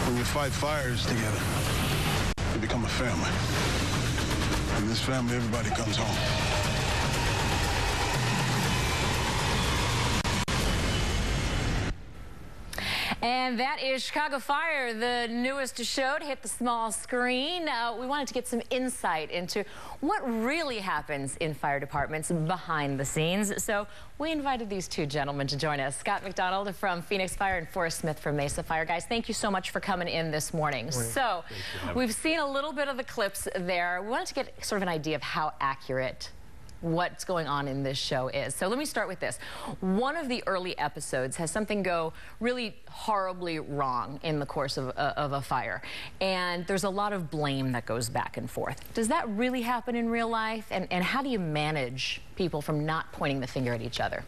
When you fight fires together, you become a family. In this family, everybody comes home. And that is Chicago Fire, the newest show to hit the small screen. We wanted to get some insight into what really happens in fire departments behind the scenes. So we invited these two gentlemen to join us. Scott McDonald from Phoenix Fire and Forrest Smith from Mesa Fire. Guys, thank you so much for coming in this morning. So we've seen a little bit of the clips there. We wanted to get sort of an idea of how accurate what's going on in this show is. So let me start with this. One of the early episodes has something go really horribly wrong in the course of a fire. And there's a lot of blame that goes back and forth. Does that really happen in real life? And how do you manage people from not pointing the finger at each other?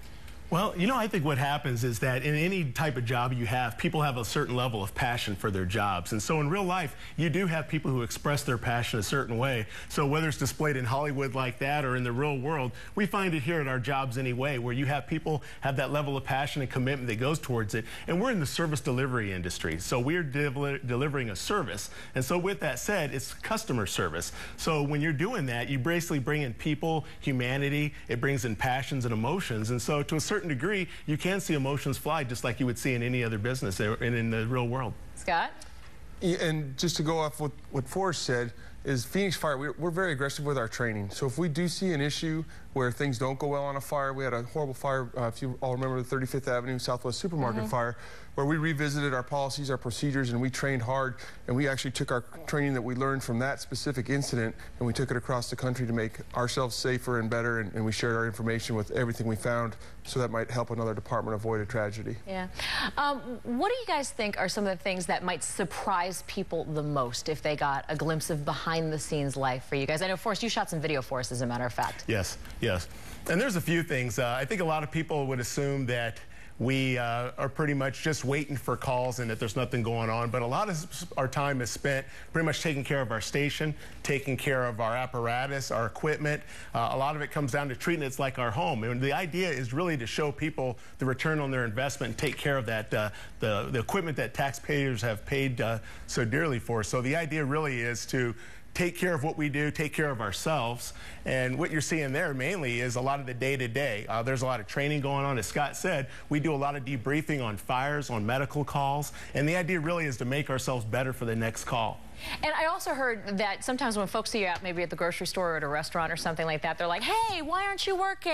Well, you know, I think what happens is that in any type of job you have, people have a certain level of passion for their jobs. And so in real life, you do have people who express their passion a certain way. So whether it's displayed in Hollywood like that or in the real world, we find it here at our jobs anyway, where you have people have that level of passion and commitment that goes towards it. And we're in the service delivery industry. So we're delivering a service. And so with that said, it's customer service. So when you're doing that, you basically bring in people, humanity, it brings in passions and emotions. And so to a certain degree, you can see emotions fly just like you would see in any other business and in the real world. Scott? And just to go off what Forrest said, is Phoenix Fire, we're very aggressive with our training. So if we do see an issue where things don't go well on a fire, we had a horrible fire, if you all remember the 35th Avenue Southwest Supermarket fire, where we revisited our policies, our procedures, and we trained hard, and we actually took our training that we learned from that specific incident, and we took it across the country to make ourselves safer and better, and we shared our information with everything we found, so that might help another department avoid a tragedy. Yeah. What do you guys think are some of the things that might surprise people the most if they got a glimpse of behind-the-scenes life for you guys? I know, Forrest, you shot some video for us, as a matter of fact. Yes, yes. And there's a few things. I think a lot of people would assume that we are pretty much just waiting for calls and that there's nothing going on. But a lot of our time is spent pretty much taking care of our station, taking care of our apparatus, our equipment. A lot of it comes down to treating it like our home. And the idea is really to show people the return on their investment and take care of that, the equipment that taxpayers have paid so dearly for. So the idea really is to take care of what we do, take care of ourselves. And what you're seeing there mainly is a lot of the day-to-day. There's a lot of training going on. As Scott said, we do a lot of debriefing on fires, on medical calls. And the idea really is to make ourselves better for the next call. And I also heard that sometimes when folks see you out maybe at the grocery store or at a restaurant or something like that, they're like, hey, why aren't you working?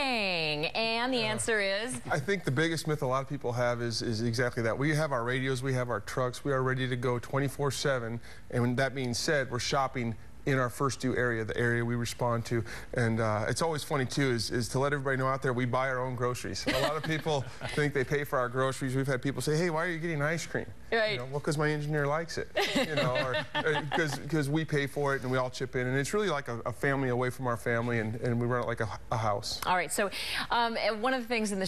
And the answer is? I think the biggest myth a lot of people have is exactly that. We have our radios, we have our trucks, we are ready to go 24/7. And when that being said, we're shopping in our first due area, the area we respond to. And it's always funny, too, is to let everybody know out there we buy our own groceries. A lot of people think they pay for our groceries. We've had people say, hey, why are you getting ice cream? Right. You know, well, because my engineer likes it, you know, or because we pay for it and we all chip in. And it's really like a family away from our family, and we run it like a house. All right, so one of the things in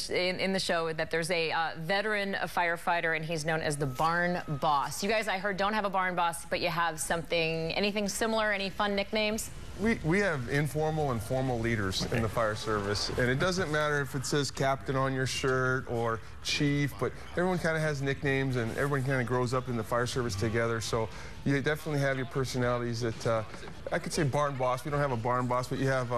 the show is that there's a veteran firefighter, and he's known as the barn boss. You guys, I heard, don't have a barn boss, but you have something, anything similar, any fun nicknames? We have informal and formal leaders in the fire service, and it doesn't matter if it says captain on your shirt or chief, but everyone kind of has nicknames, and everyone kind of grows up in the fire service together. So you definitely have your personalities that I could say barn boss. We don't have a barn boss, but you have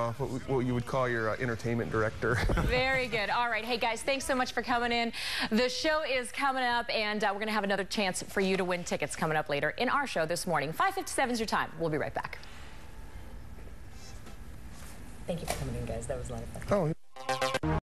what you would call your entertainment director. Very good. All right. Hey, guys, thanks so much for coming in. The show is coming up, and we're going to have another chance for you to win tickets coming up later in our show this morning. 5:57 is your time. We'll be right back. Thank you for coming in, guys. That was a lot of fun. Oh.